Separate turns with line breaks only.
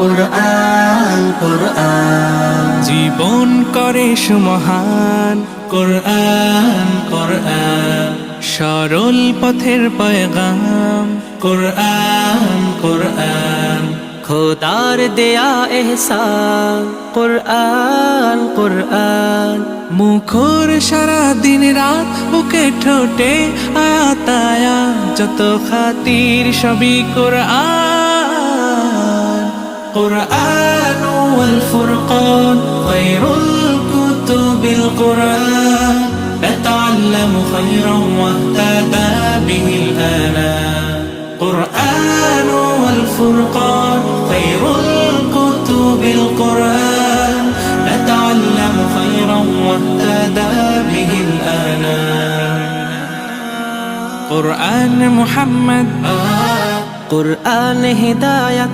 কুরআন কুরআন
জীবন করে সুমহান
কুরআন কুরআন
সরল পথের পয়গাম
কুরআন কুরআন
খোদার দেয়া এহসান কুরআন কুরআন মুখর সারা দিন রাত বুকে ঠোঁটে আয়াত আয়াত যত খাতির সবই কুরআন
قرآن والفرقان خير الكتب القرآن نتعلم خيرا واهتدى به الآنام قرآن والفرقان خير الكتب القرآن نتعلم خيرا واهتدى به الآنام
قرآن محمد قرآن هداية